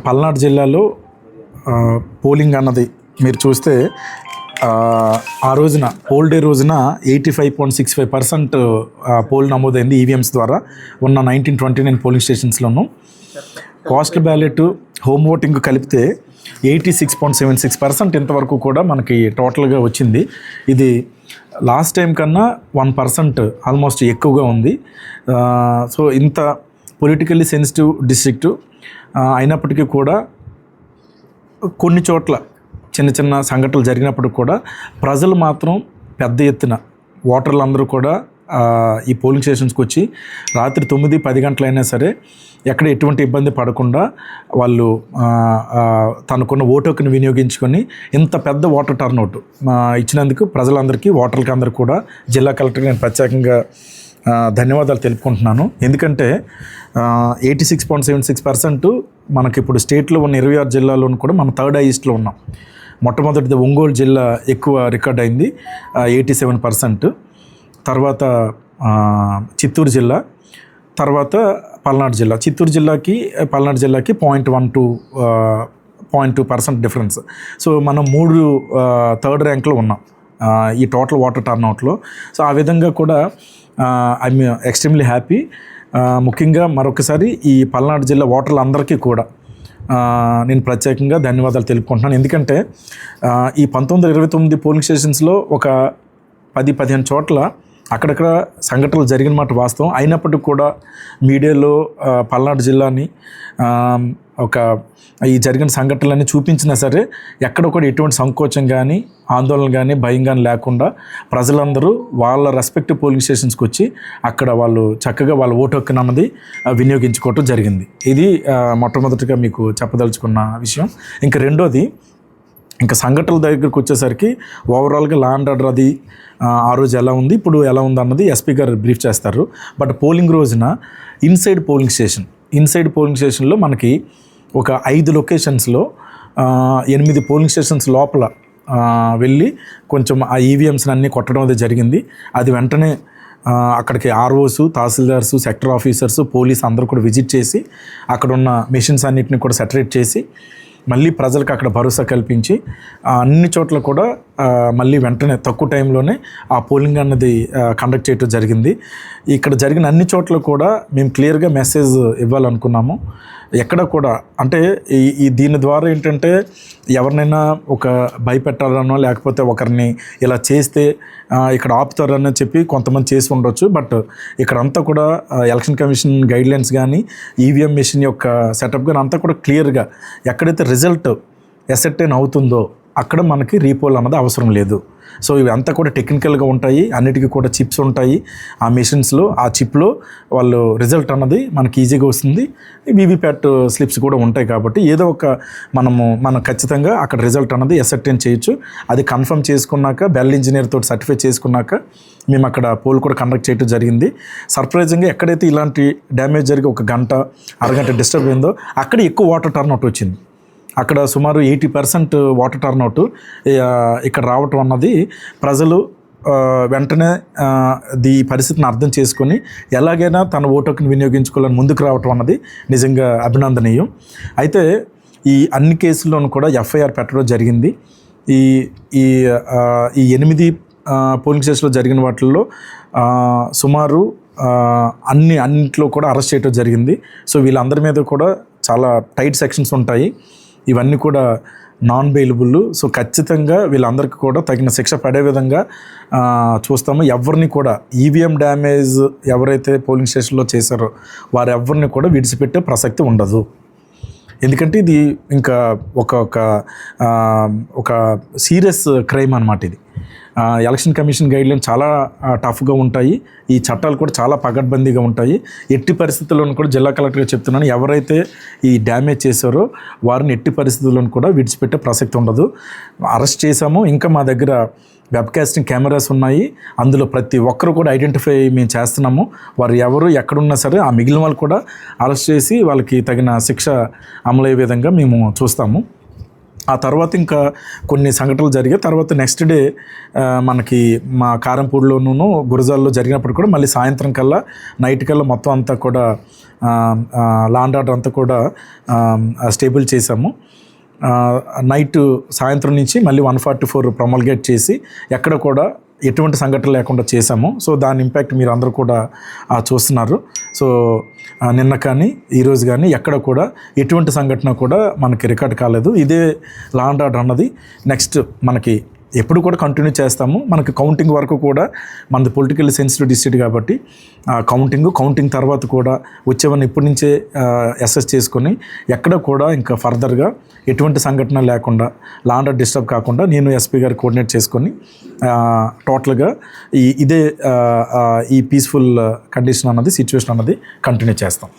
పల్నాడు జిల్లాలో పోలింగ్ అన్నది మీరు చూస్తే ఆ రోజున పోల్ డే రోజున 85.65% పోల్ నమోదైంది ఈవీఎంస్ ద్వారా ఉన్న 1929 పోలింగ్ స్టేషన్స్లోనూ. పోస్టల్ బ్యాలెట్, హోమ్ ఓటింగ్ కలిపితే 86.76% ఇంతవరకు కూడా మనకి టోటల్గా వచ్చింది. ఇది లాస్ట్ టైం కన్నా 1% ఆల్మోస్ట్ ఎక్కువగా ఉంది. సో ఇంత పొలిటికల్లీ సెన్సిటివ్ డిస్ట్రిక్టు అయినప్పటికీ కూడా కొన్ని చోట్ల చిన్న చిన్న సంఘటనలు జరిగినప్పుడు కూడా ప్రజలు మాత్రం పెద్ద ఎత్తున ఓటర్లు అందరూ కూడా ఈ పోలింగ్ స్టేషన్స్కి వచ్చి రాత్రి 9-10 గంటలైనా సరే ఎక్కడ ఎటువంటి ఇబ్బంది పడకుండా వాళ్ళు తనకున్న ఓటుని వినియోగించుకొని ఇంత పెద్ద ఓటర్ టర్నౌట్ ఇచ్చినందుకు ప్రజలందరికీ, ఓటర్లకి అందరూ కూడా జిల్లా కలెక్టర్కి నేను ప్రత్యేకంగా ధన్యవాదాలు తెలుపుకుంటున్నాను. ఎందుకంటే 86.76% మనకి ఇప్పుడు స్టేట్లో ఉన్న 26 జిల్లాల్లోనూ కూడా మనం థర్డ్ హైయెస్ట్లో ఉన్నాం. మొట్టమొదటిది ఒంగోలు జిల్లా ఎక్కువ రికార్డ్ అయింది 87%, తర్వాత చిత్తూరు జిల్లా, తర్వాత పల్నాడు జిల్లా. చిత్తూరు జిల్లాకి పల్నాడు జిల్లాకి 0.2% డిఫరెన్స్. సో మనం 3 థర్డ్ ర్యాంక్లో ఉన్నాం ఈ టోటల్ ఓటర్ టర్న్అవుట్లో. సో ఆ విధంగా కూడా ఐఎమ్ ఎక్స్ట్రీమ్లీ హ్యాపీ. ముఖ్యంగా మరొకసారి ఈ పల్నాడు జిల్లా ఓటర్లు అందరికీ కూడా నేను ప్రత్యేకంగా ధన్యవాదాలు తెలుపుకుంటున్నాను. ఎందుకంటే ఈ 1929 పోలింగ్ స్టేషన్స్లో ఒక 10-15 చోట్ల అక్కడక్కడ సంఘటనలు జరిగిన మాట వాస్తవం. అయినప్పటికీ కూడా మీడియాలో పల్నాడు జిల్లాని ఈ జరిగిన సంఘటనలన్నీ చూపించినా సరే ఎక్కడ కూడా ఎటువంటి సంకోచం కానీ, ఆందోళన కానీ, భయం కానీ లేకుండా ప్రజలందరూ వాళ్ళ రెస్పెక్టివ్ పోలింగ్ స్టేషన్స్కి వచ్చి అక్కడ వాళ్ళు చక్కగా వాళ్ళ ఓటు హక్కు అన్నది వినియోగించుకోవటం జరిగింది. ఇది మొట్టమొదటిగా మీకు చెప్పదలుచుకున్న విషయం. ఇంకా రెండోది, ఇంకా సంఘటనల దగ్గరికి వచ్చేసరికి ఓవరాల్గా లా అండ్ ఆర్డర్ అది ఆ రోజు ఎలా ఉంది, ఇప్పుడు ఎలా ఉంది అన్నది ఎస్పీ గారు బ్రీఫ్ చేస్తారు. బట్ పోలింగ్ రోజున ఇన్సైడ్ పోలింగ్ స్టేషన్లో మనకి ఒక 5 లొకేషన్స్లో 8 పోలింగ్ స్టేషన్స్ లోపల వెళ్ళి కొంచెం ఆ ఈవీఎంస్ అన్నీ కొట్టడం అది జరిగింది. అది వెంటనే అక్కడికి ROs, tahsildars, sector officers, police అందరూ కూడా విజిట్ చేసి అక్కడ ఉన్న మెషిన్స్ అన్నిటిని కూడా సెటరేట్ చేసి మళ్ళీ ప్రజలకు అక్కడ భరోసా కల్పించి అన్ని చోట్ల కూడా మళ్ళీ వెంటనే తక్కువ టైంలోనే ఆ పోలింగ్ అన్నది కండక్ట్ చేయడం జరిగింది. ఇక్కడ జరిగిన అన్ని చోట్ల కూడా మేము క్లియర్గా మెసేజ్ ఇవ్వాలనుకున్నాము. ఎక్కడ కూడా అంటే ఈ దీని ద్వారా ఏంటంటే ఎవరినైనా ఒక భయపెట్టాలనో లేకపోతే ఒకరిని ఇలా చేస్తే ఇక్కడ ఆపుతారని చెప్పి కొంతమంది చేసి ఉండొచ్చు. బట్ ఇక్కడంతా కూడా ఎలక్షన్ కమిషన్ గైడ్లైన్స్ కానీ, ఈవీఎం మెషిన్ యొక్క సెటప్ కానీ అంతా కూడా క్లియర్గా ఎక్కడైతే రిజల్ట్ ఎసెర్టైన్ అవుతుందో అక్కడ మనకి రీపోల్ అన్నది అవసరం లేదు. సో ఇవి అంతా కూడా టెక్నికల్గా ఉంటాయి, అన్నిటికీ కూడా చిప్స్ ఉంటాయి ఆ మెషిన్స్లో. ఆ చిప్లో వాళ్ళు రిజల్ట్ అన్నది మనకి ఈజీగా వస్తుంది. వీవీప్యాట్ స్లిప్స్ కూడా ఉంటాయి కాబట్టి ఏదో ఒక మనం ఖచ్చితంగా అక్కడ రిజల్ట్ అన్నది ఎసెర్టైన్ చేయొచ్చు. అది కన్ఫర్మ్ చేసుకున్నాక, బెల్ ఇంజనీర్ తోటి సర్టిఫై చేసుకున్నాక మేము అక్కడ పోల్ కూడా కండక్ట్ చేయడం జరిగింది. సర్ప్రైజింగ్గా ఎక్కడైతే ఇలాంటి డ్యామేజ్ జరిగి ఒక గంట, అరగంట డిస్టర్బ్ అయిందో అక్కడ ఎక్కువ వాటర్ టర్న్అవుట్ వచ్చింది. అక్కడ సుమారు 80% వాటర్ టర్న్అవుట్ ఇక్కడ రావటం అన్నది ప్రజలు వెంటనే ఈ పరిస్థితిని అర్థం చేసుకొని ఎలాగైనా తన ఓటుని వినియోగించుకోవాలని ముందుకు రావటం అన్నది నిజంగా అభినందనీయం. అయితే ఈ అన్ని కేసుల్లోనూ కూడా ఎఫ్ఐఆర్ పెట్టడం జరిగింది. ఈ 8 పోలింగ్ స్టేషన్లో జరిగిన వాటిల్లో సుమారు అన్నింటిలో కూడా అరెస్ట్ చేయడం జరిగింది. సో వీళ్ళందరి మీద కూడా చాలా టైట్ సెక్షన్స్ ఉంటాయి. ఇవన్నీ కూడా నాన్ బెయిలబుల్. సో ఖచ్చితంగా వీళ్ళందరికీ కూడా తగిన శిక్ష పడే విధంగా చూస్తాము. ఎవరిని కూడా ఈవీఎం డ్యామేజ్ ఎవరైతే పోలింగ్ స్టేషన్లో చేశారో వారెవరిని కూడా విడిచిపెట్టే ప్రసక్తి ఉండదు. ఎందుకంటే ఇది ఇంకా ఒక సీరియస్ క్రైమ్ అన్నమాట. ఇది ఎలక్షన్ కమిషన్ గైడ్లైన్ చాలా టఫ్గా ఉంటాయి. ఈ చట్టాలు కూడా చాలా పగడ్బందీగా ఉంటాయి. ఎట్టి పరిస్థితుల్లోనూ కూడా జిల్లా కలెక్టర్గా చెప్తున్నాను, ఎవరైతే ఈ డ్యామేజ్ చేశారో వారిని ఎట్టి పరిస్థితుల్లోనూ కూడా విడిచిపెట్టే ప్రసక్తి ఉండదు. అరెస్ట్ చేశాము. ఇంకా మా దగ్గర వెబ్కాస్టింగ్ కెమెరాస్ ఉన్నాయి. అందులో ప్రతి ఒక్కరు కూడా ఐడెంటిఫై మేము చేస్తున్నాము. వారు ఎవరు ఎక్కడున్నా సరే ఆ మిగిలిన వాళ్ళు కూడా అరెస్ట్ చేసి వాళ్ళకి తగిన శిక్ష అమలయ్యే విధంగా మేము చూస్తాము. ఆ తర్వాత ఇంకా కొన్ని సంఘటనలు జరిగాయి. తర్వాత నెక్స్ట్ డే మనకి మా కారంపూడిలోనూ గురజాల్లో జరిగినప్పుడు కూడా మళ్ళీ సాయంత్రం కల్లా నైట్ కల్లా మొత్తం అంతా కూడా లా అండ్ ఆర్డర్ అంతా కూడా స్టేబుల్ చేసాము. నైట్ సాయంత్రం నుంచి మళ్ళీ 144 ప్రొమల్గేట్ చేసి ఎక్కడ కూడా ఎటువంటి సంఘటన లేకుండా చేశాము. సో దాని ఇంపాక్ట్ మీరు అందరూ కూడా చూస్తున్నారు. సో నిన్న కానీ ఈరోజు కానీ ఎక్కడ కూడా ఎటువంటి సంఘటన కూడా మనకి రికార్డ్ కాలేదు. ఇదే లా అండ్ ఆర్డర్ అన్నది నెక్స్ట్ మనకి ఎప్పుడు కూడా కంటిన్యూ చేస్తాము. మనకి కౌంటింగ్ వరకు కూడా మనది పొలిటికల్లీ సెన్సిటివ్ డిస్ట్రిక్ట్ కాబట్టి కౌంటింగ్ తర్వాత కూడా వచ్చేవన్నీ ఇప్పటి నుంచే అసెస్ చేసుకొని ఎక్కడ కూడా ఇంకా ఫర్దర్గా ఎటువంటి సంఘటన లేకుండా లా అండ్ ఆర్డర్ డిస్టర్బ్ కాకుండా నేను ఎస్పీ గారు కోఆర్డినేట్ చేసుకొని టోటల్గా ఇదే ఈ పీస్ఫుల్ కండిషన్ అన్నది సిచ్యువేషన్ అన్నది కంటిన్యూ చేస్తాం.